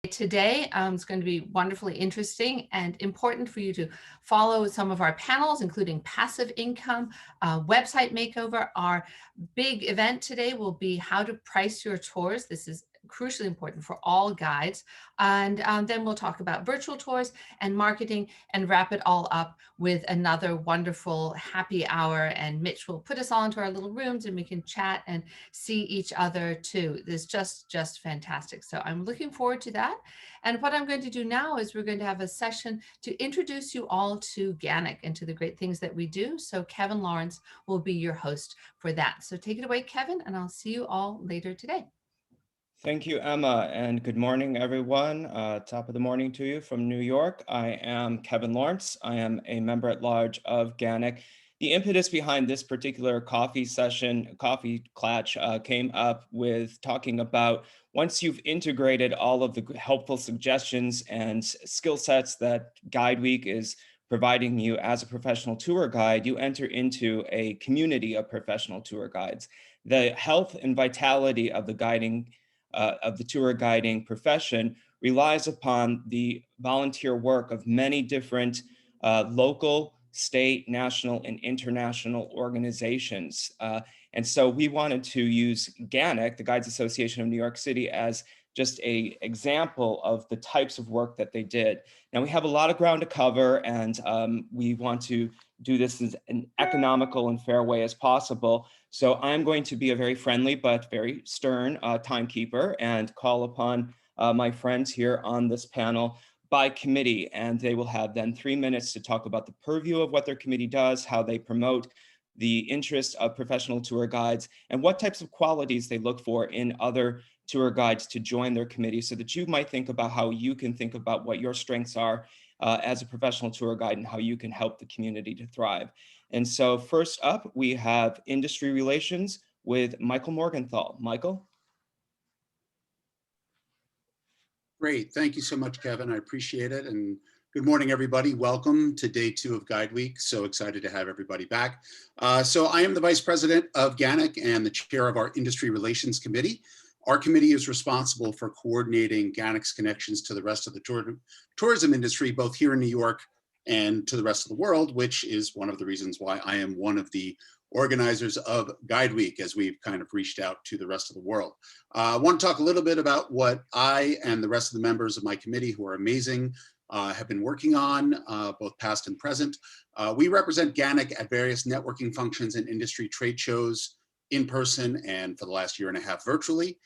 Today is going to be wonderfully interesting and important for you to follow some of our panels, including passive income, website makeover. Our big event today will be how to price your tours. This is crucially important for all guides. And then we'll talk about virtual tours and marketing and wrap it all up with another wonderful happy hour. And Mitch will put us all into our little rooms and we can chat and see each other too. This is just fantastic. So I'm looking forward to that. And what I'm going to do now is we're going to have a session to introduce you all to GANYC and to the great things that we do. So Kevin Lawrence will be your host for that. So take it away, Kevin, and I'll see you all later today. Thank you, Emma, and good morning, everyone. Top of the morning to you from New York. I am Kevin Lawrence. I am a member at large of GANYC. The impetus behind this particular coffee session, coffee clatch, came up with talking about once you've integrated all of the helpful suggestions and skill sets that GuideWeek is providing you as a professional tour guide, you enter into a community of professional tour guides. The health and vitality of the tour guiding profession relies upon the volunteer work of many different local, state, national, and international organizations. And so we wanted to use GANYC, the Guides Association of New York City, as just an example of the types of work that they did. Now we have a lot of ground to cover, and we want to do this in an economical and fair way as possible. So I'm going to be a very friendly but very stern timekeeper and call upon my friends here on this panel by committee, and they will have then 3 minutes to talk about the purview of what their committee does, how they promote the interest of professional tour guides, and what types of qualities they look for in other tour guides to join their committee, so that you might think about how you can think about what your strengths are as a professional tour guide and how you can help the community to thrive. And so first up, we have industry relations with Michael Morgenthau. Michael? Great. Thank you so much, Kevin. I appreciate it. And good morning, everybody. Welcome to day 2 of GuideWeek. So excited to have everybody back. So I am the Vice President of GANYC and the chair of our Industry Relations Committee. Our committee is responsible for coordinating GANYC's connections to the rest of the tourism industry, both here in New York and to the rest of the world, which is one of the reasons why I am one of the organizers of GuideWeek, as we've kind of reached out to the rest of the world. I want to talk a little bit about what I and the rest of the members of my committee, who are amazing, have been working on, both past and present. We represent GANYC at various networking functions and industry trade shows in person and for the last 1.5 years virtually.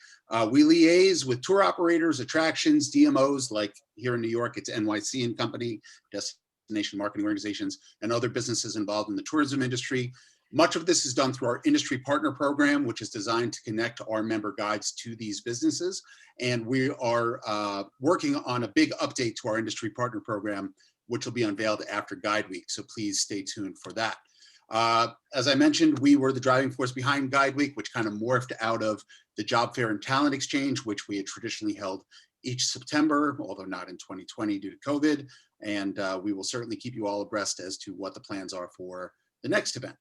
We liaise with tour operators, attractions, DMOs, like here in New York, it's GANYC and Company, destination marketing organizations, and other businesses involved in the tourism industry. Much of this is done through our industry partner program, which is designed to connect our member guides to these businesses. And we are working on a big update to our industry partner program, which will be unveiled after GuideWeek. So please stay tuned for that. As I mentioned, we were the driving force behind GuideWeek, which kind of morphed out of the Job Fair and Talent Exchange, which we had traditionally held each September, although not in 2020 due to COVID. And we will certainly keep you all abreast as to what the plans are for the next event.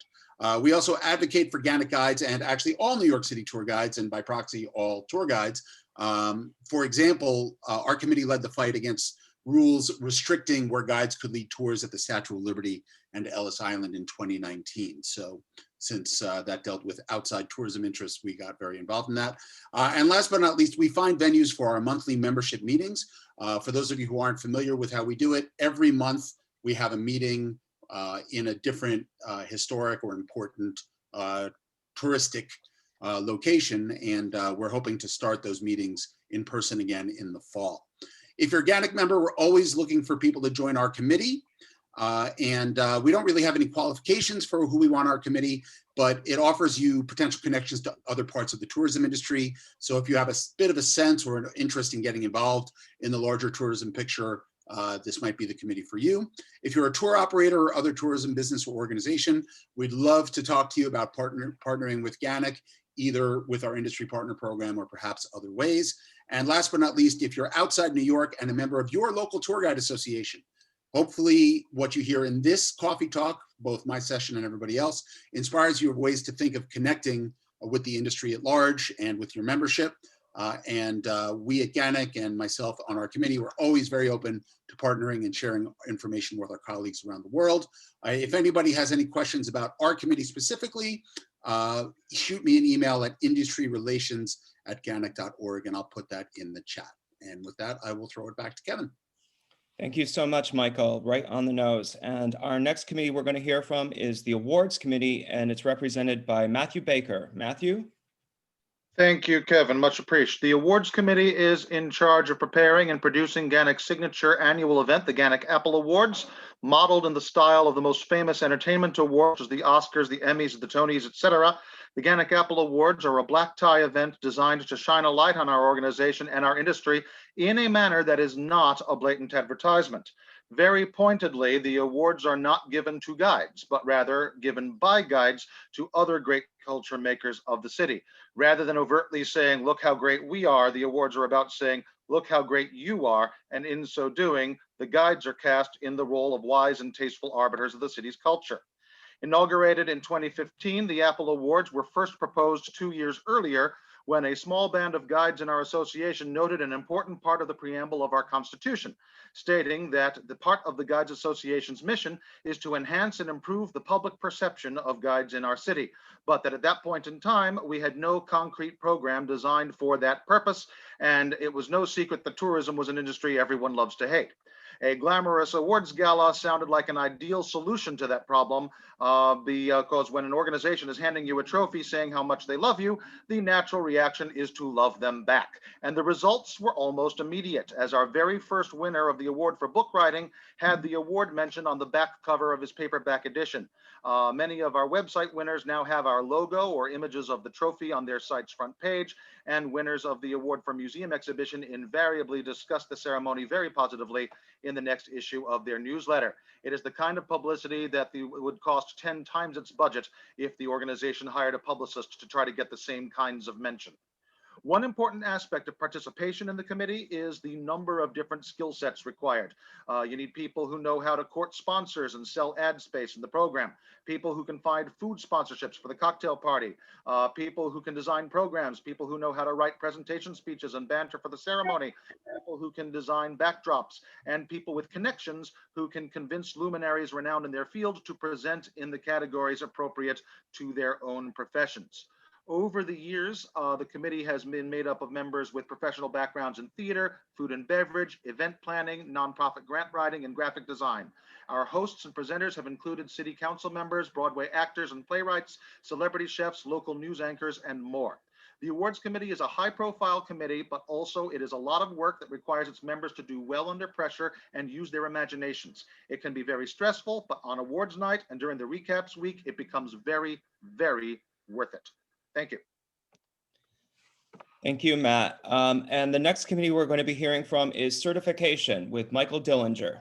We also advocate for GANYC guides and actually all New York City tour guides, and by proxy, all tour guides. For example, our committee led the fight against rules restricting where guides could lead tours at the Statue of Liberty and Ellis Island in 2019. So since that dealt with outside tourism interests, we got very involved in that. And last but not least, we find venues for our monthly membership meetings. For those of you who aren't familiar with how we do it, every month we have a meeting in a different historic or important touristic location, and we're hoping to start those meetings in person again in the fall. If you're a GANYC member, we're always looking for people to join our committee, and we don't really have any qualifications for who we want our committee, but it offers you potential connections to other parts of the tourism industry. So if you have a bit of a sense or an interest in getting involved in the larger tourism picture, this might be the committee for you. If you're a tour operator or other tourism business or organization, we'd love to talk to you about partnering with GANYC, either with our industry partner program or perhaps other ways. And last but not least, if you're outside New York and a member of your local tour guide association, hopefully what you hear in this coffee talk, both my session and everybody else, inspires you of ways to think of connecting with the industry at large and with your membership. We at GANYC and myself on our committee, we're always very open to partnering and sharing information with our colleagues around the world. If anybody has any questions about our committee specifically, shoot me an email at industryrelations@ganyc.org and I'll put that in the chat. And with that, I will throw it back to Kevin. Thank you so much, Michael. Right on the nose. And our next committee we're going to hear from is the Awards Committee, and it's represented by Matthew Baker. Matthew? Thank you, Kevin. Much appreciated. The Awards Committee is in charge of preparing and producing GANYC's signature annual event, the GANYC Apple Awards, modeled in the style of the most famous entertainment awards, such as the Oscars, the Emmys, the Tonys, etc. The GANYC Apple Awards are a black tie event designed to shine a light on our organization and our industry in a manner that is not a blatant advertisement. Very pointedly, the awards are not given to guides, but rather given by guides to other great culture makers of the city. Rather than overtly saying, look how great we are, the awards are about saying, look how great you are. And in so doing, the guides are cast in the role of wise and tasteful arbiters of the city's culture. Inaugurated in 2015, the Apple Awards were first proposed 2 years earlier when a small band of guides in our association noted an important part of the preamble of our Constitution, stating that the part of the Guides Association's mission is to enhance and improve the public perception of guides in our city, but that at that point in time, we had no concrete program designed for that purpose, and it was no secret that tourism was an industry everyone loves to hate. A glamorous awards gala sounded like an ideal solution to that problem because when an organization is handing you a trophy saying how much they love you, the natural reaction is to love them back. And the results were almost immediate, as our very first winner of the award for book writing had the award mentioned on the back cover of his paperback edition. Many of our website winners now have our logo or images of the trophy on their site's front page, and winners of the award for museum exhibition invariably discuss the ceremony very positively in the next issue of their newsletter. It is the kind of publicity that would cost 10 times its budget if the organization hired a publicist to try to get the same kinds of mention. One important aspect of participation in the committee is the number of different skill sets required. You need people who know how to court sponsors and sell ad space in the program, people who can find food sponsorships for the cocktail party, people who can design programs, people who know how to write presentation speeches and banter for the ceremony, people who can design backdrops, and people with connections who can convince luminaries renowned in their field to present in the categories appropriate to their own professions. Over the years, the committee has been made up of members with professional backgrounds in theater, food and beverage, event planning, nonprofit grant writing, and graphic design. Our hosts and presenters have included city council members, Broadway actors and playwrights, celebrity chefs, local news anchors, and more. The awards committee is a high-profile committee, but also it is a lot of work that requires its members to do well under pressure and use their imaginations. It can be very stressful, but on awards night and during the recaps week, it becomes very, very worth it. Thank you. Thank you, Matt. And the next committee we're going to be hearing from is certification with Michael Dillinger.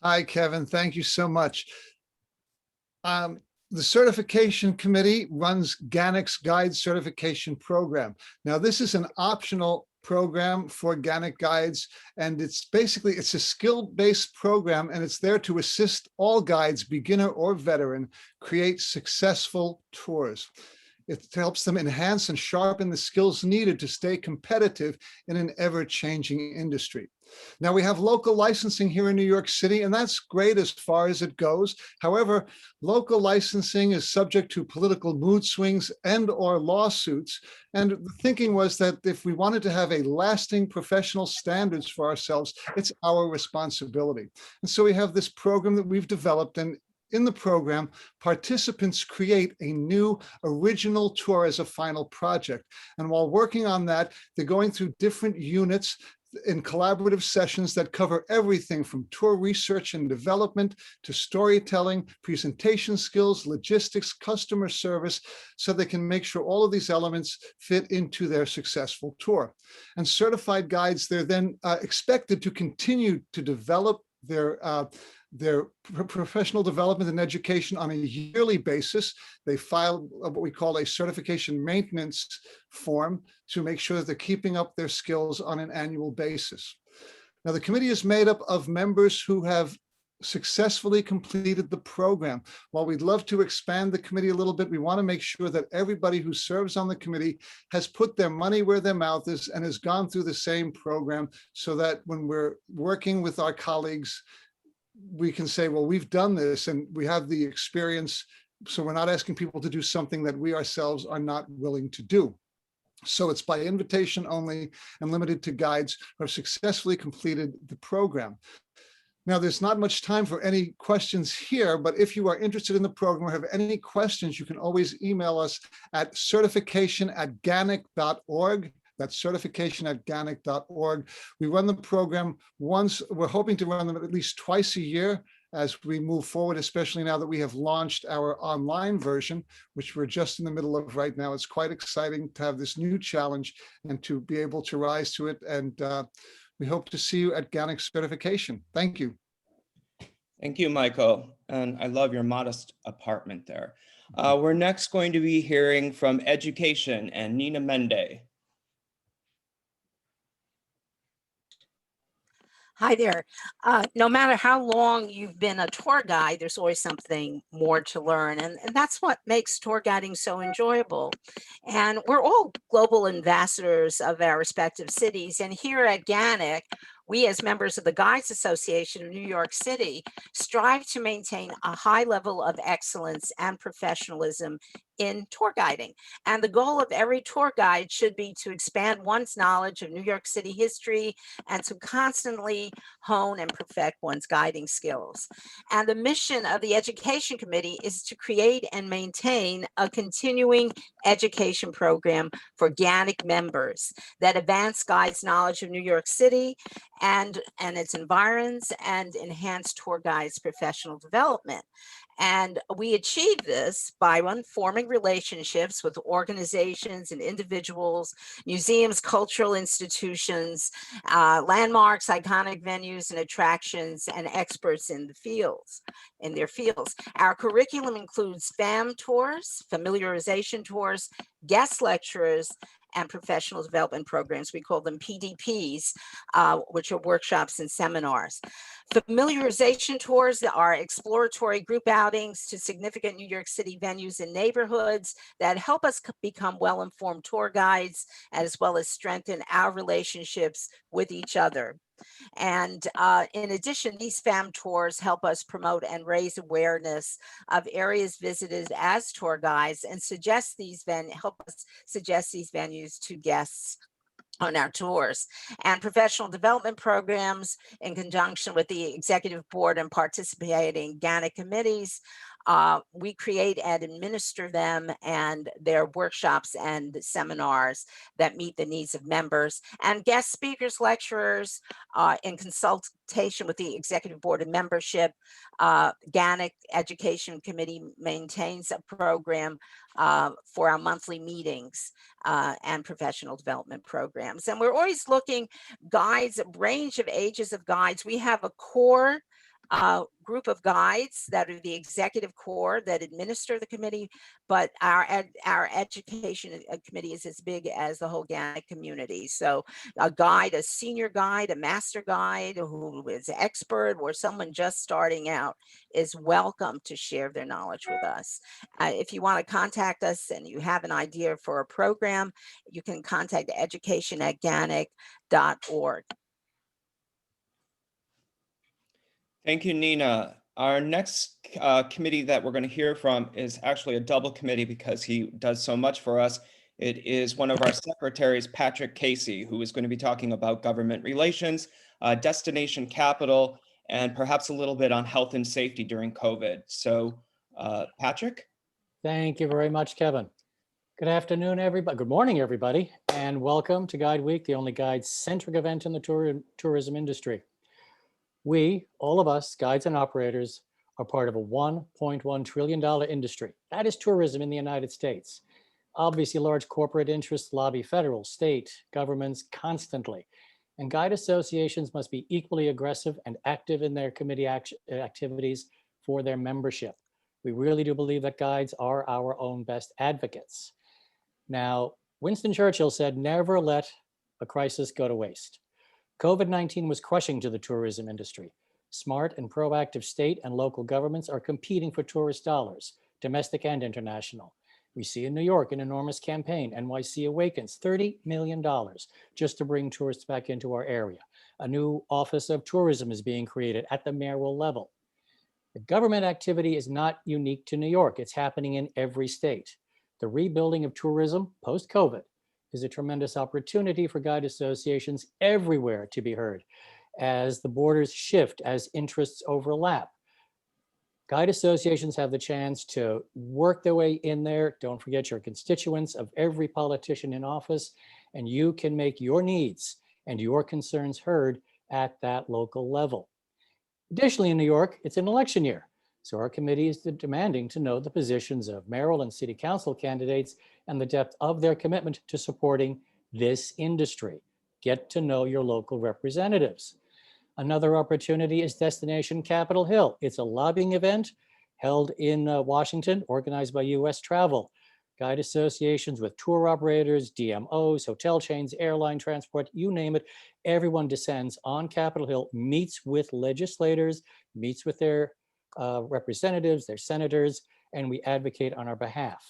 Hi, Kevin. Thank you so much. The certification committee runs GANYC's Guide Certification Program. Now, this is an optional program for GANYC guides, and it's a skill-based program, and it's there to assist all guides, beginner or veteran, create successful tours. It helps them enhance and sharpen the skills needed to stay competitive in an ever-changing industry. Now, we have local licensing here in New York City, and that's great as far as it goes. However, local licensing is subject to political mood swings and/or lawsuits. And the thinking was that if we wanted to have a lasting professional standards for ourselves, it's our responsibility. And so we have this program that we've developed, and in the program, participants create a new original tour as a final project. And while working on that, they're going through different units in collaborative sessions that cover everything from tour research and development to storytelling, presentation skills, logistics, customer service, so they can make sure all of these elements fit into their successful tour. And certified guides, they're then expected to continue to develop their professional development and education on a yearly basis. They file what we call a certification maintenance form to make sure that they're keeping up their skills on an annual basis. Now, the committee is made up of members who have successfully completed the program. While we'd love to expand the committee a little bit, we want to make sure that everybody who serves on the committee has put their money where their mouth is and has gone through the same program, so that when we're working with our colleagues, we can say, well, we've done this and we have the experience, so we're not asking people to do something that we ourselves are not willing to do. So it's by invitation only and limited to guides who have successfully completed the program. Now, there's not much time for any questions here, but if you are interested in the program or have any questions, you can always email us at certification@ganyc.org. That's certification@ganyc.org. We run the program once. We're hoping to run them at least twice a year as we move forward, especially now that we have launched our online version, which we're just in the middle of right now. It's quite exciting to have this new challenge and to be able to rise to it. And we hope to see you at GANYC certification. Thank you. Thank you, Michael. And I love your modest apartment there. We're next going to be hearing from education and Nina Mende. Hi there. No matter how long you've been a tour guide, there's always something more to learn. And that's what makes tour guiding so enjoyable. And we're all global ambassadors of our respective cities. And here at GANYC, we as members of the Guides Association of New York City strive to maintain a high level of excellence and professionalism in tour guiding. And the goal of every tour guide should be to expand one's knowledge of New York City history and to constantly hone and perfect one's guiding skills. And the mission of the Education Committee is to create and maintain a continuing education program for GANYC members that advance guides' knowledge of New York City and its environs and enhance tour guides' professional development. And we achieve this by forming relationships with organizations and individuals, museums, cultural institutions, landmarks, iconic venues and attractions, and experts in their fields. Our curriculum includes FAM tours, familiarization tours, guest lecturers, and professional development programs. We call them PDPs, which are workshops and seminars. Familiarization tours are exploratory group outings to significant New York City venues and neighborhoods that help us become well-informed tour guides, as well as strengthen our relationships with each other. And in addition, these FAM tours help us promote and raise awareness of areas visited as tour guides and help us suggest these venues to guests on our tours. And professional development programs in conjunction with the executive board and participating GANYC committees, we create and administer them and their workshops and seminars that meet the needs of members. And guest speakers, lecturers, in consultation with the executive board and membership, GANYC Education Committee maintains a program for our monthly meetings and professional development programs. And we're always looking guides, a range of ages of guides. We have a core group of guides that are the executive core that administer the committee, but our education committee is as big as the whole GANYC community. So a guide, a senior guide, a master guide who is an expert, or someone just starting out is welcome to share their knowledge with us. If you want to contact us and you have an idea for a program, you can contact education@ganyc.org. Thank you, Nina. Our next committee that we're going to hear from is actually a double committee because he does so much for us. It is one of our secretaries, Patrick Casey, who is going to be talking about government relations, destination capital, and perhaps a little bit on health and safety during COVID. So, Patrick? Thank you very much, Kevin. Good afternoon, everybody. Good morning, everybody, and welcome to Guide Week, the only guide-centric event in the tourism industry. We, all of us, guides and operators, are part of a $1.1 trillion industry. That is tourism in the United States. Obviously, large corporate interests lobby federal, state governments constantly, and guide associations must be equally aggressive and active in their committee activities for their membership. We really do believe that guides are our own best advocates. Now, Winston Churchill said, never let a crisis go to waste. COVID-19 was crushing to the tourism industry. Smart and proactive state and local governments are competing for tourist dollars, domestic and international. We see in New York an enormous campaign, NYC Awakens, $30 million just to bring tourists back into our area. A new Office of Tourism is being created at the mayoral level. The government activity is not unique to New York. It's happening in every state. The rebuilding of tourism post-COVID is a tremendous opportunity for guide associations everywhere to be heard as the borders shift, as interests overlap. Guide associations have the chance to work their way in there. Don't forget your constituents of every politician in office, and you can make your needs and your concerns heard at that local level. Additionally, in New York, it's an election year. So our committee is demanding to know the positions of mayoral and city council candidates and the depth of their commitment to supporting this industry. Get to know your local representatives. Another opportunity is Destination Capitol Hill. It's a lobbying event held in Washington, organized by US Travel. Guide associations with tour operators, DMOs, hotel chains, airline transport, you name it. Everyone descends on Capitol Hill, meets with legislators, meets with their representatives, their senators, and we advocate on our behalf.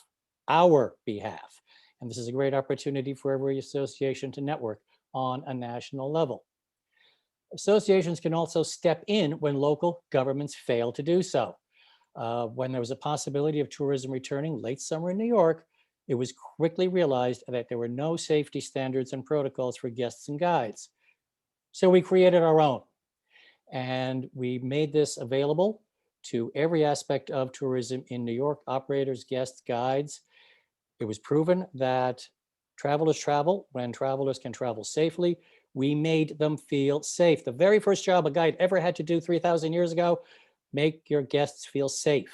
And this is a great opportunity for every association to network on a national level. Associations can also step in when local governments fail to do so. When there was a possibility of tourism returning late summer in New York, it was quickly realized that there were no safety standards and protocols for guests and guides. So we created our own, and we made this available to every aspect of tourism in New York: operators, guests, guides. It was proven that travelers travel when travelers can travel safely. We made them feel safe. The very first job a guide ever had to do 3,000 years ago, make your guests feel safe.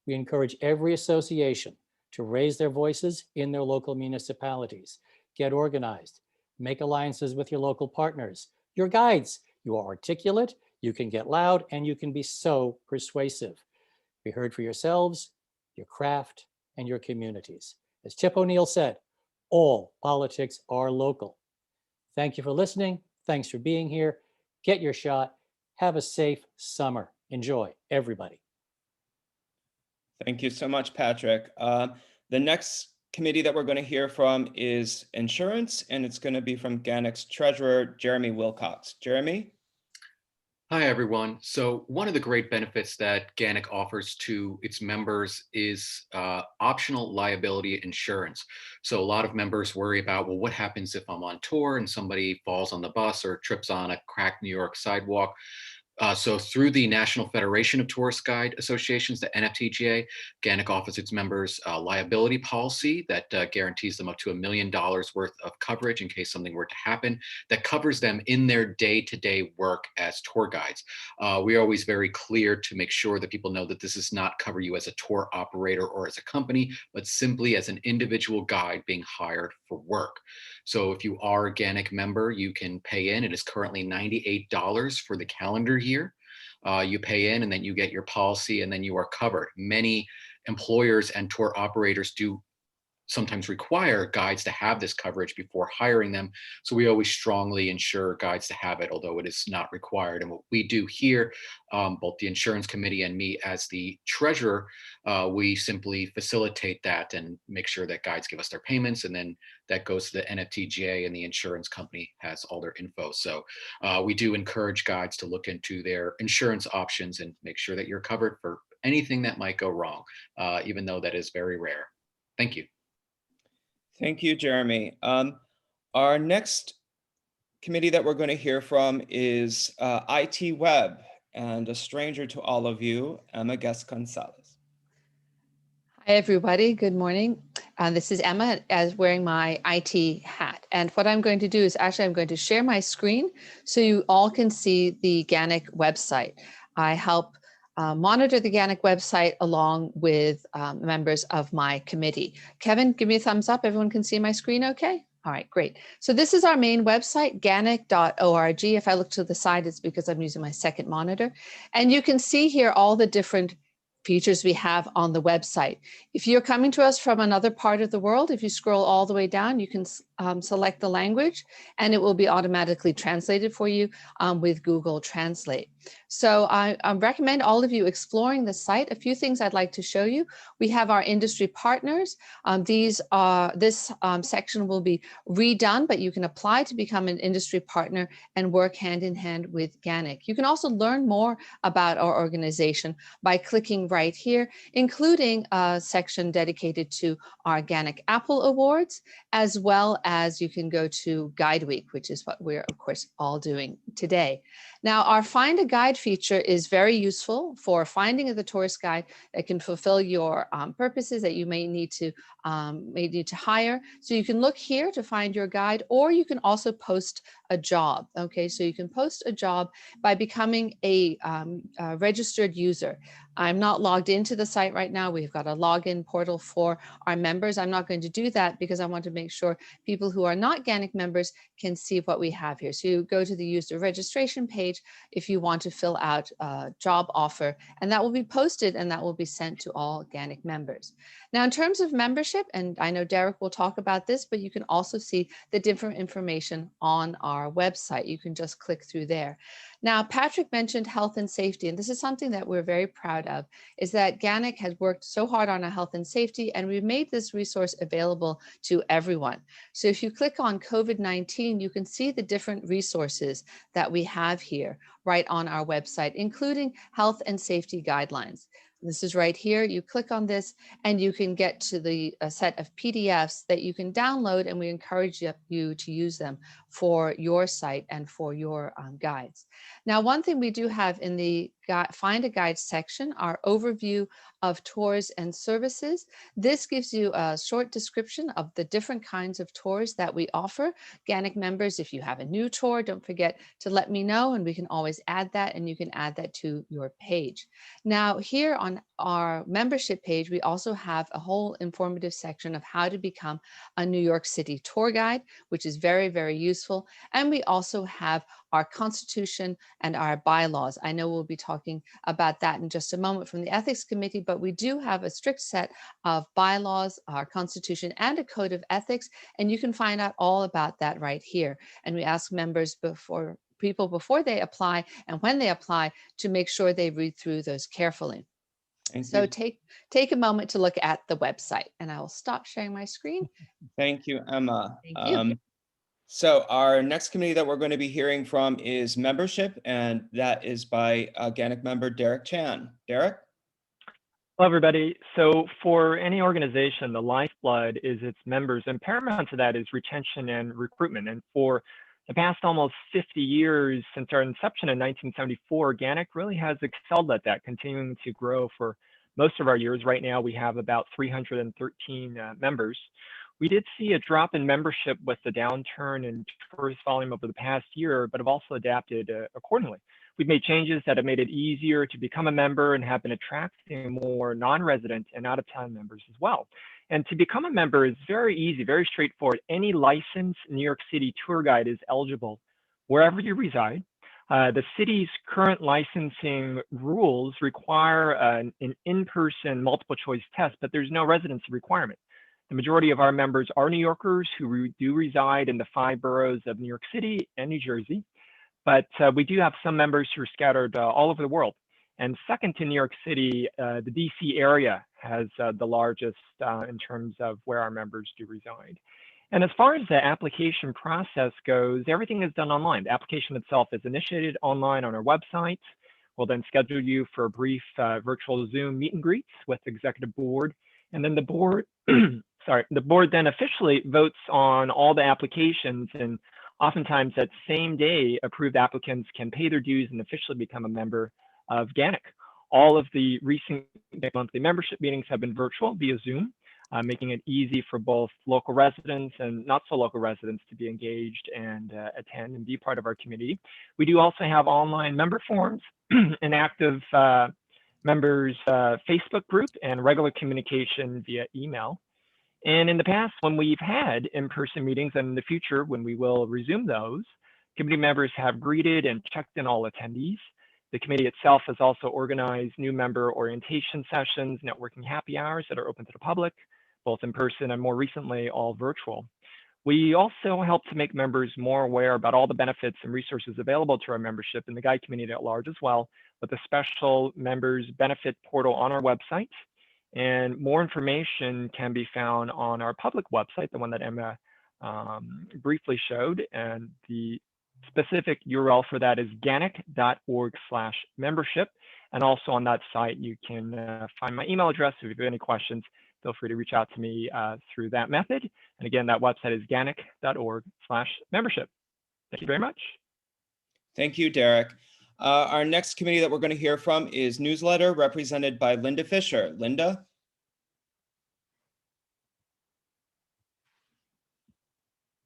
We encourage every association to raise their voices in their local municipalities. Get organized, make alliances with your local partners. Your guides, you are articulate, you can get loud, and you can be so persuasive. Be heard for yourselves, your craft, and your communities. As Tip O'Neill said, all politics are local. Thank you for listening. Thanks for being here. Get your shot. Have a safe summer. Enjoy, everybody. Thank you so much, Patrick. The next committee that we're going to hear from is insurance, and it's going to be from GANYC's treasurer, Jeremy Wilcox. Jeremy? Hi, everyone. So one of the great benefits that GANYC offers to its members is optional liability insurance. So a lot of members worry about, well, what happens if I'm on tour and somebody falls on the bus or trips on a cracked New York sidewalk? So through the National Federation of Tourist Guide Associations, the NFTGA, GANYC offers its members a liability policy that guarantees them up to $1 million worth of coverage in case something were to happen, that covers them in their day-to-day work as tour guides. We are always very clear to make sure that people know that this does not cover you as a tour operator or as a company, but simply as an individual guide being hired for work. So if you are a GANYC member, you can pay in. It is currently $98 for the calendar year. You pay in and then you get your policy and then you are covered. Many employers and tour operators do sometimes require guides to have this coverage before hiring them. So we always strongly ensure guides to have it, although it is not required. And what we do here, both the insurance committee and me as the treasurer, we simply facilitate that and make sure that guides give us their payments, and then that goes to the NFTGA, and the insurance company has all their info. So we do encourage guides to look into their insurance options and make sure that you're covered for anything that might go wrong, even though that is very rare. Thank you. Thank you, Jeremy. Our next committee that we're going to hear from is IT Web, and a stranger to all of you, Emma Guest-Gonzalez. Hi, everybody. Good morning. This is Emma, as wearing my IT hat. And what I'm going to do is I'm going to share my screen so you all can see the GANYC website. I help monitor the GANYC website along with members of my committee. Kevin, give me a thumbs up. Everyone can see my screen okay? All right, great. So this is our main website, ganyc.org. If I look to the side, it's because I'm using my second monitor. And you can see here all the different features we have on the website. If you're coming to us from another part of the world, if you scroll all the way down, you can select the language and it will be automatically translated for you with Google Translate. So I recommend all of you exploring the site. A few things I'd like to show you. We have our industry partners. This section will be redone, but you can apply to become an industry partner and work hand in hand with GANYC. You can also learn more about our organization by clicking right here, including a section dedicated to our GANYC Apple Awards, as well as you can go to GuideWeek, which is what we're of course all doing today. Now, our Find a Guide feature is very useful for finding the tourist guide that can fulfill your purposes that you may need to hire. So you can look here to find your guide, or you can also post a job. Okay, so you can post a job by becoming a registered user. I'm not logged into the site right now. We've got a login portal for our members. I'm not going to do that because I want to make sure people who are not GANYC members can see what we have here. So you go to the user registration page if you want to fill out a job offer, and that will be posted and that will be sent to all GANYC members. Now, in terms of membership, and I know Derek will talk about this, but you can also see the different information on our website. You can just click through there. Now, Patrick mentioned health and safety, and this is something that we're very proud of, is that GANYC has worked so hard on our health and safety, and we've made this resource available to everyone. So if you click on COVID-19, you can see the different resources that we have here right on our website, including health and safety guidelines. This is right here. You click on this and you can get to a set of PDFs that you can download, and we encourage you to use them for your site and for your guides. Now, one thing we do have in the Find a Guide section, our overview of tours and services. This gives you a short description of the different kinds of tours that we offer. GANYC members, if you have a new tour, don't forget to let me know and we can always add that, and you can add that to your page. Now, here on our membership page, we also have a whole informative section of how to become a New York City tour guide, which is very, very useful. And we also have our Constitution and our bylaws. I know we'll be talking about that in just a moment from the Ethics Committee, but we do have a strict set of bylaws, our Constitution, and a code of ethics, and you can find out all about that right here. And we ask members before they apply and when they apply to make sure they read through those carefully. So take a moment to look at the website, and I will stop sharing my screen. Thank you, Emma. Thank you. So our next committee that we're going to be hearing from is membership, and that is by GANYC member Derek Chan. Derek? Hello, everybody. So for any organization, the lifeblood is its members, and paramount to that is retention and recruitment. And for the past almost 50 years, since our inception in 1974, GANYC really has excelled at that, continuing to grow for most of our years. Right now, we have about 313 members. We did see a drop in membership with the downturn in tourist volume over the past year, but have also adapted accordingly. We've made changes that have made it easier to become a member and have been attracting more non-resident and out-of-town members as well. And to become a member is very easy, very straightforward. Any licensed New York City tour guide is eligible wherever you reside. The city's current licensing rules require an in-person multiple choice test, but there's no residency requirement. The majority of our members are New Yorkers who do reside in the 5 boroughs of New York City and New Jersey, but we do have some members who are scattered all over the world. And second to New York City, the DC area has the largest in terms of where our members do reside. And as far as the application process goes, everything is done online. The application itself is initiated online on our website. We'll then schedule you for a brief virtual Zoom meet and greets with the executive board. And then the board, the board then officially votes on all the applications, and oftentimes that same day, approved applicants can pay their dues and officially become a member of GANYC. All of the recent monthly membership meetings have been virtual via Zoom, making it easy for both local residents and not so local residents to be engaged and attend and be part of our community. We do also have online member forums, an active members Facebook group, and regular communication via email. And in the past, when we've had in-person meetings, and in the future when we will resume those, committee members have greeted and checked in all attendees. The committee itself has also organized new member orientation sessions, networking happy hours that are open to the public, both in person and more recently, all virtual. We also help to make members more aware about all the benefits and resources available to our membership and the Guide community at large as well, with a special members benefit portal on our website. And more information can be found on our public website, the one that Emma briefly showed. And the specific URL for that is GANYC.org/membership. And also on that site, you can find my email address. If you have any questions, feel free to reach out to me through that method. And again, that website is GANYC.org/membership. Thank you very much. Thank you, Derek. Our next committee that we're going to hear from is newsletter, represented by Linda Fisher. Linda?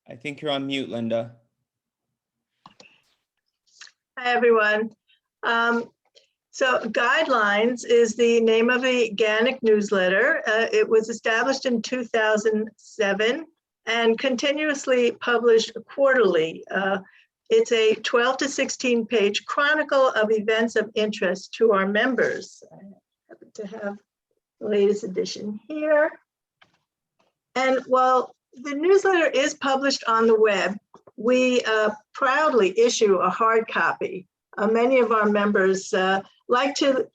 I think you're on mute, Linda. Hi, everyone. So Guidelines is the name of the GANYC newsletter. It was established in 2007 and continuously published quarterly. It's a 12 to 16 page chronicle of events of interest to our members. I happen to have the latest edition here. And while the newsletter is published on the web, we proudly issue a hard copy. Many of our members like to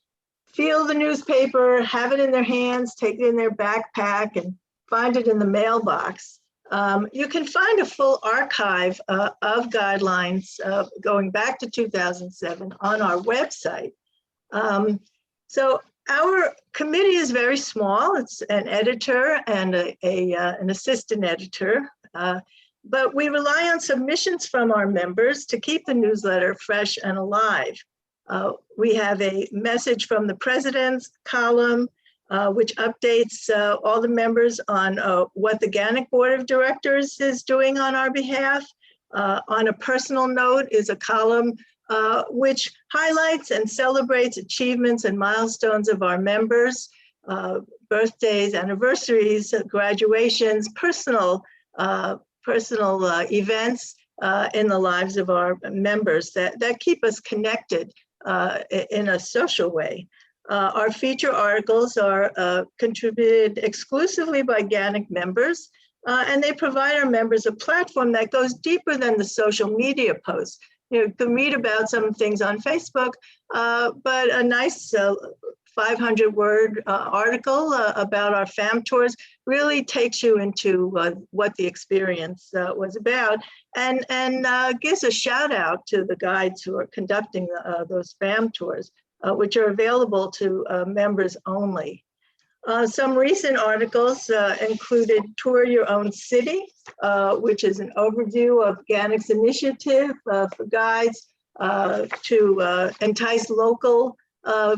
feel the newspaper, have it in their hands, take it in their backpack, and find it in the mailbox. You can find a full archive of Guidelines going back to 2007 on our website. So our committee is very small. It's an editor and an assistant editor. But we rely on submissions from our members to keep the newsletter fresh and alive. We have a message from the president's column, which updates all the members on what the GANYC Board of Directors is doing on our behalf. On a personal note is a column which highlights and celebrates achievements and milestones of our members, birthdays, anniversaries, graduations, personal events in the lives of our members that keep us connected in a social way. Our feature articles are contributed exclusively by GANYC members, and they provide our members a platform that goes deeper than the social media posts. You can read about some things on Facebook, but a nice 500-word article about our FAM tours really takes you into what the experience was about, and gives a shout out to the guides who are conducting those FAM tours, which are available to members only. Some recent articles included Tour Your Own City, which is an overview of GANYC's initiative for guides to entice local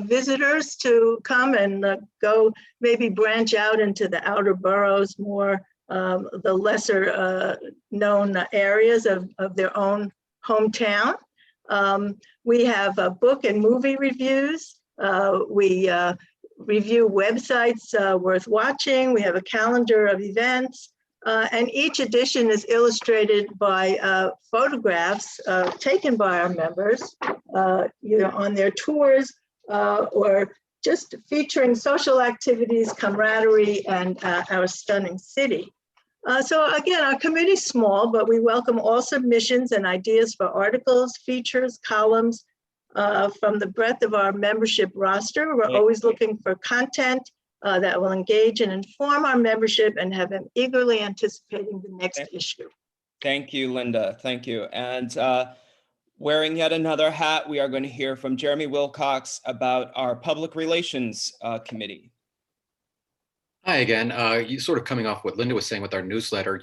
visitors to come and go, maybe branch out into the outer boroughs, more the lesser known areas of their own hometown. We have book and movie reviews. We review websites worth watching. We have a calendar of events. And each edition is illustrated by photographs taken by our members, either on their tours or just featuring social activities, camaraderie, and our stunning city. So again, our committee's small, but we welcome all submissions and ideas for articles, features, columns from the breadth of our membership roster. We're always looking for content that will engage and inform our membership and have them eagerly anticipating the next issue. Thank you, Linda. Thank you. And wearing yet another hat, we are going to hear from Jeremy Wilcox about our Public Relations Committee. Hi again. You sort of coming off what Linda was saying with our newsletter,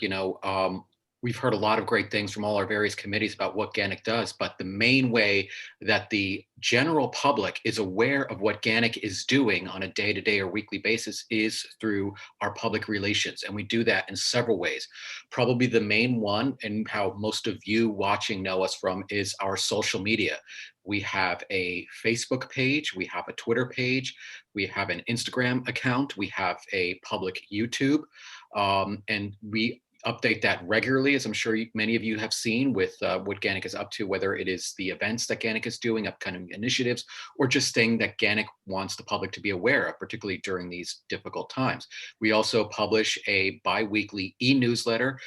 we've heard a lot of great things from all our various committees about what GANYC does, but the main way that the general public is aware of what GANYC is doing on a day-to-day or weekly basis is through our public relations. And we do that in several ways. Probably the main one, and how most of you watching know us from, is our social media. We have a Facebook page, we have a Twitter page, we have an Instagram account, we have a public YouTube, and we update that regularly, as I'm sure many of you have seen with what GANYC is up to, whether it is the events that GANYC is doing, upcoming initiatives, or just things that GANYC wants the public to be aware of, particularly during these difficult times. We also publish a bi-weekly e-newsletter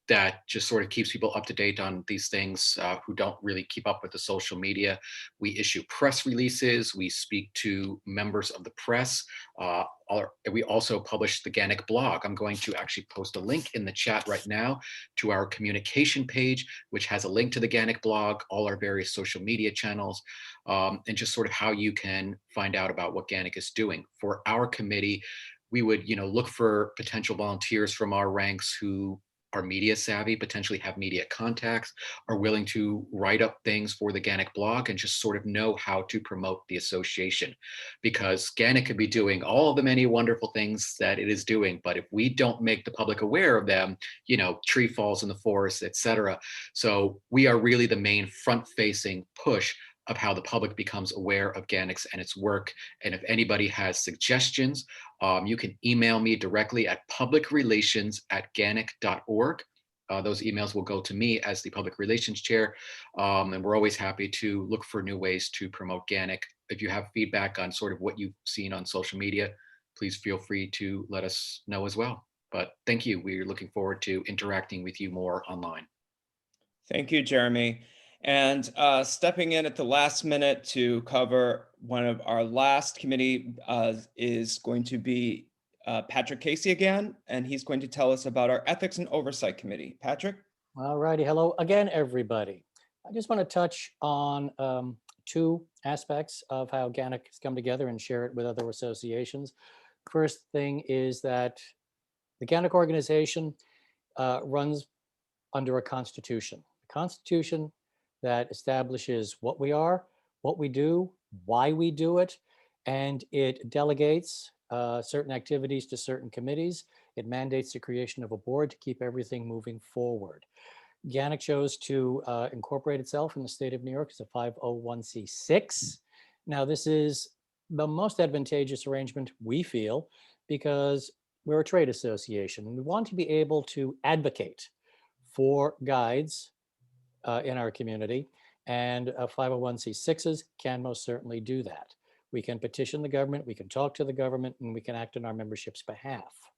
that just sort of keeps people up to date on these things who don't really keep up with the social media. We issue press releases. We speak to members of the press. We also publish the GANYC blog. I'm going to actually post a link in the chat right now to our communication page, which has a link to the GANYC blog, all our various social media channels, and just sort of how you can find out about what GANYC is doing. For our committee, we would look for potential volunteers from our ranks who are media savvy, potentially have media contacts, are willing to write up things for the GANYC blog and just sort of know how to promote the association. Because GANYC could be doing all of the many wonderful things that it is doing, but if we don't make the public aware of them, tree falls in the forest, etc. So we are really the main front-facing push of how the public becomes aware of GANYC and its work. And if anybody has suggestions, you can email me directly at publicrelations@ganyc.org. Those emails will go to me as the public relations chair. And we're always happy to look for new ways to promote GANYC. If you have feedback on sort of what you've seen on social media, please feel free to let us know as well. But thank you. We're looking forward to interacting with you more online. Thank you, Jeremy. And stepping in at the last minute to cover one of our last committee is going to be Patrick Casey again, and he's going to tell us about our Ethics and Oversight Committee. Patrick? All righty. Hello again, everybody. I just want to touch on two aspects of how GANYC has come together and share it with other associations. First thing is that the GANYC organization runs under a constitution. A constitution that establishes what we are, what we do, why we do it, and it delegates certain activities to certain committees. It mandates the creation of a board to keep everything moving forward. GANYC chose to incorporate itself in the state of New York as a 501c6. Now, this is the most advantageous arrangement, we feel, because we're a trade association and we want to be able to advocate for guides in our community, and 501c6s can most certainly do that. We can petition the government, we can talk to the government, and we can act on our membership's behalf.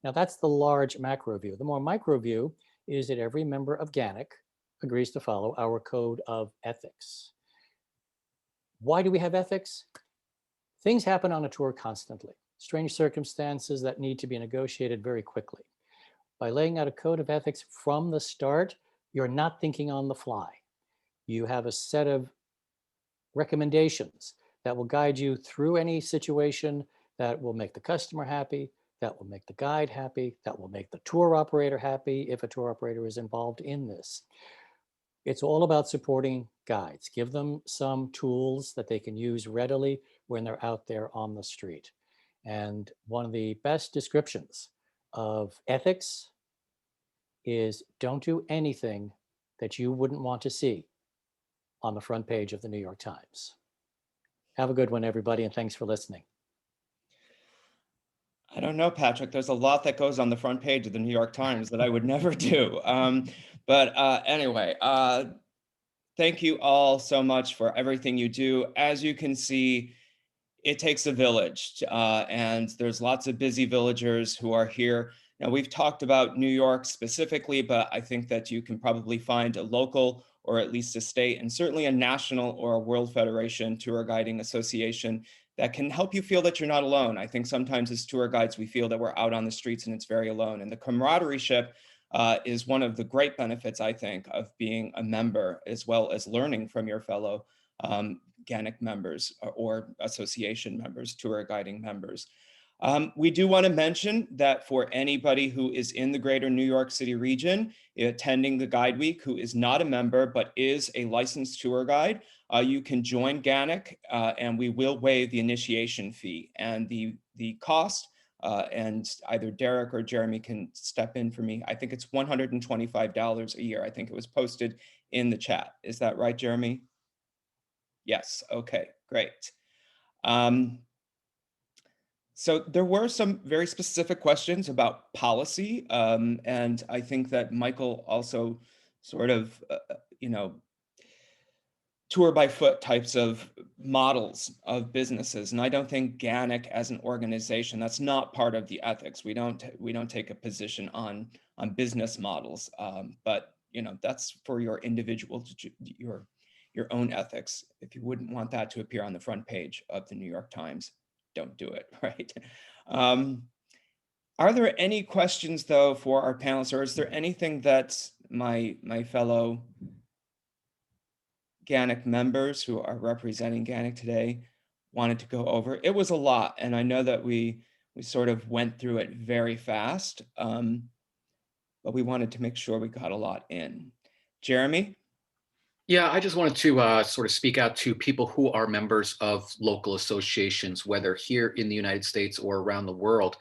Now that's the large macro view. The more micro view is that every member of GANYC agrees to follow our code of ethics. Why do we have ethics? Things happen on a tour constantly. Strange circumstances that need to be negotiated very quickly. By laying out a code of ethics from the start, you're not thinking on the fly. You have a set of recommendations that will guide you through any situation that will make the customer happy, that will make the guide happy, that will make the tour operator happy if a tour operator is involved in this. It's all about supporting guides. Give them some tools that they can use readily when they're out there on the street. And one of the best descriptions of ethics is don't do anything that you wouldn't want to see on the front page of the New York Times. Have a good one, everybody, and thanks for listening. I don't know, Patrick. There's a lot that goes on the front page of the New York Times that I would never do. Anyway, thank you all so much for everything you do. As you can see, it takes a village, and there's lots of busy villagers who are here. Now, we've talked about New York specifically, but I think that you can probably find a local or at least a state and certainly a national or a World Federation Tour Guiding Association that can help you feel that you're not alone. I think sometimes as tour guides, we feel that we're out on the streets and it's very alone. And the camaraderie-ship is one of the great benefits, I think, of being a member, as well as learning from your fellow GANYC members or association members, tour guiding members. We do want to mention that for anybody who is in the greater New York City region attending the GuideWeek who is not a member but is a licensed tour guide, you can join GANYC and we will waive the initiation fee and the cost, and either Derek or Jeremy can step in for me. I think it's $125 a year. I think it was posted in the chat. Is that right, Jeremy? Yes. Okay, great. So there were some very specific questions about policy, and I think that Michael also sort of, tour by foot types of models of businesses. And I don't think GANYC as an organization, that's not part of the ethics. We don't take a position on business models, but that's for your individual, your own ethics. If you wouldn't want that to appear on the front page of the New York Times, don't do it, right? Are there any questions though for our panelists, or is there anything that my fellow GANYC members who are representing GANYC today wanted to go over? It was a lot, and I know that we sort of went through it very fast, but we wanted to make sure we got a lot in. Jeremy? Yeah, I just wanted to sort of speak out to people who are members of local associations, whether here in the United States or around the world.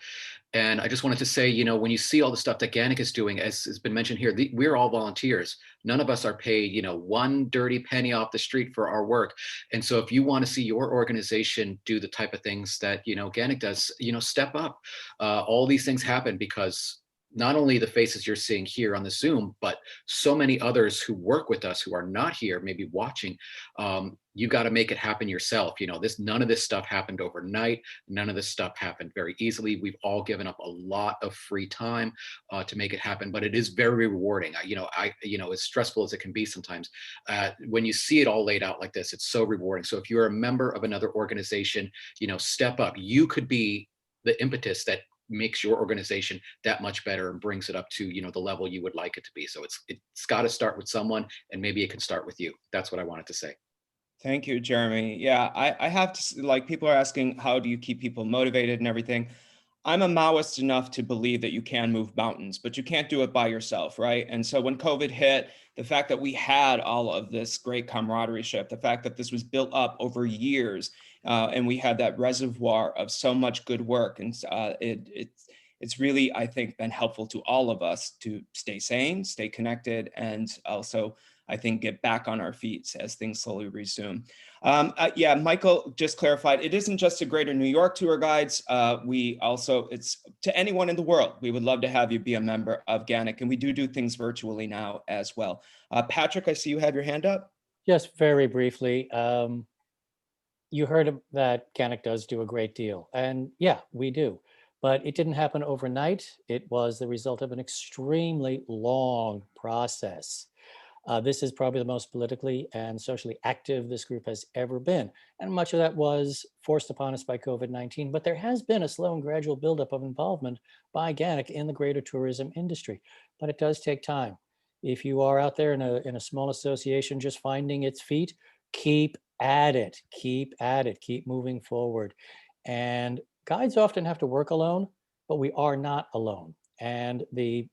And I just wanted to say, when you see all the stuff that GANYC is doing, as has been mentioned here, we're all volunteers. None of us are paid, one dirty penny off the street for our work. And so if you want to see your organization do the type of things that, GANYC does, step up. All these things happen because not only the faces you're seeing here on the Zoom, but so many others who work with us who are not here, maybe watching. You got to make it happen yourself. None of this stuff happened overnight. None of this stuff happened very easily. We've all given up a lot of free time to make it happen, but it is very rewarding. As stressful as it can be sometimes, when you see it all laid out like this, it's so rewarding. So if you're a member of another organization, step up. You could be the impetus that makes your organization that much better and brings it up to the level you would like it to be. So it's got to start with someone, and maybe it can start with you. That's what I wanted to say. Thank you, Jeremy. Yeah, I have to, people are asking, how do you keep people motivated and everything? I'm a Maoist enough to believe that you can move mountains, but you can't do it by yourself, right? And so when COVID hit, the fact that we had all of this great camaraderie, the fact that this was built up over years, and we had that reservoir of so much good work, and it's really, I think, been helpful to all of us to stay sane, stay connected, and also, I think, get back on our feet as things slowly resume. Yeah, Michael just clarified, it isn't just to Greater New York tour guides. It's to anyone in the world. We would love to have you be a member of GANYC, and we do things virtually now as well. Patrick, I see you have your hand up. Just very briefly, you heard that GANYC does do a great deal, and yeah, we do. But it didn't happen overnight. It was the result of an extremely long process. This is probably the most politically and socially active this group has ever been. And much of that was forced upon us by COVID-19, but there has been a slow and gradual buildup of involvement by GANYC in the greater tourism industry, but it does take time. If you are out there in a small association just finding its feet, keep at it, keep moving forward. And guides often have to work alone, but we are not alone. And the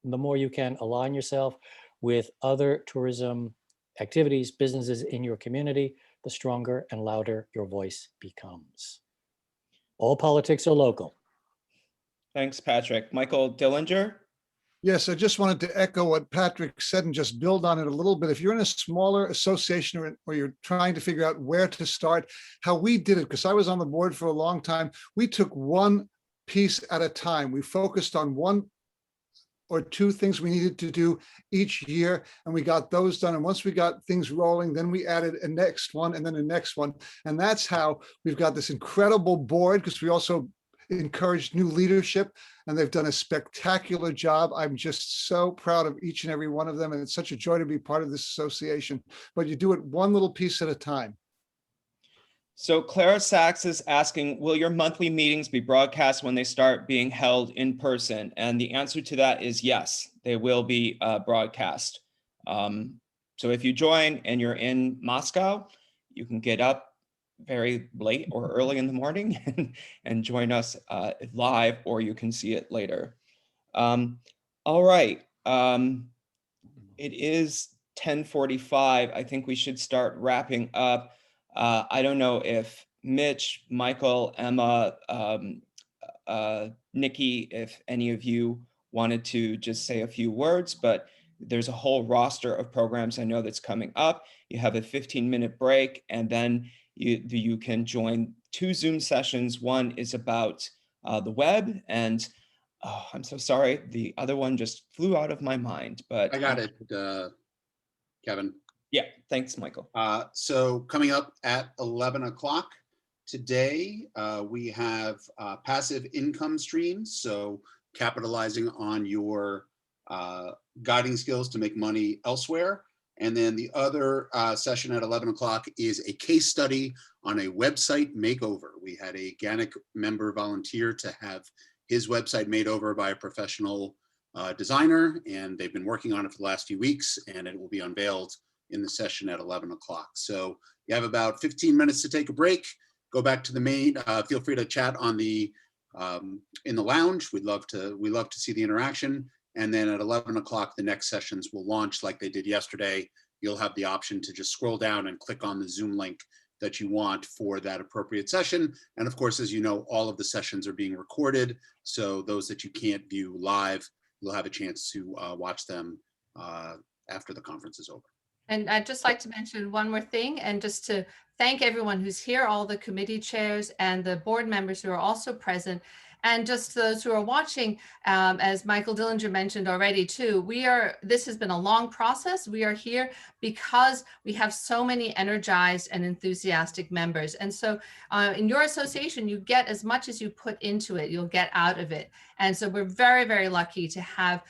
more you can align yourself with other tourism activities, businesses in your community, the stronger and louder your voice becomes. All politics are local. Thanks, Patrick. Michael Dillinger? Yes, I just wanted to echo what Patrick said and just build on it a little bit. If you're in a smaller association or you're trying to figure out where to start, how we did it, because I was on the board for a long time, we took one piece at a time. We focused on one or two things we needed to do each year, and we got those done. And once we got things rolling, then we added a next one and then a next one. And that's how we've got this incredible board, because we also encouraged new leadership, and they've done a spectacular job. I'm just so proud of each and every one of them, and it's such a joy to be part of this association. But you do it one little piece at a time. So Clara Sachs is asking, will your monthly meetings be broadcast when they start being held in person? And the answer to that is yes, they will be broadcast. So if you join and you're in Moscow, you can get up very late or early in the morning and join us live, or you can see it later. All right, it is 10:45. I think we should start wrapping up. I don't know if Mitch, Michael, Emma, Nikki, if any of you wanted to just say a few words, but there's a whole roster of programs I know that's coming up. You have a 15-minute break, and then you can join 2 Zoom sessions. One is about the web, and oh, I'm so sorry, the other one just flew out of my mind, but I got it, Kevin. yeah, thanks, Michael. So coming up at 11 o'clock today, we have passive income streams. So capitalizing on your guiding skills to make money elsewhere. And then the other session at 11 o'clock is a case study on a website makeover. We had a GANYC member volunteer to have his website made over by a professional designer, and they've been working on it for the last few weeks, and it will be unveiled in the session at 11 o'clock. So you have about 15 minutes to take a break, go back to the main, feel free to chat on the in the lounge. We'd love to see the interaction. And then at 11 o'clock, the next sessions will launch like they did yesterday. You'll have the option to just scroll down and click on the Zoom link that you want for that appropriate session. And of course, as you know, all of the sessions are being recorded. So those that you can't view live, you'll have a chance to watch them after the conference is over. And I'd just like to mention one more thing, and just to thank everyone who's here, all the committee chairs and the board members who are also present. And just those who are watching, as Michael Dillinger mentioned already too, this has been a long process. We are here because we have so many energized and enthusiastic members. And so in your association, you get as much as you put into it, you'll get out of it. And so we're very, very lucky to have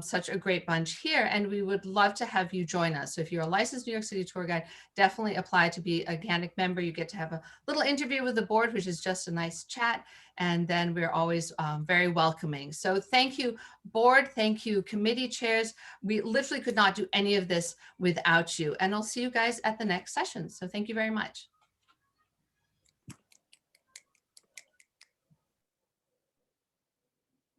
such a great bunch here, and we would love to have you join us. So if you're a licensed New York City tour guide, definitely apply to be a GANYC member. You get to have a little interview with the board, which is just a nice chat. And then we're always very welcoming. So thank you, board. Thank you, committee chairs. We literally could not do any of this without you. And I'll see you guys at the next session. So thank you very much.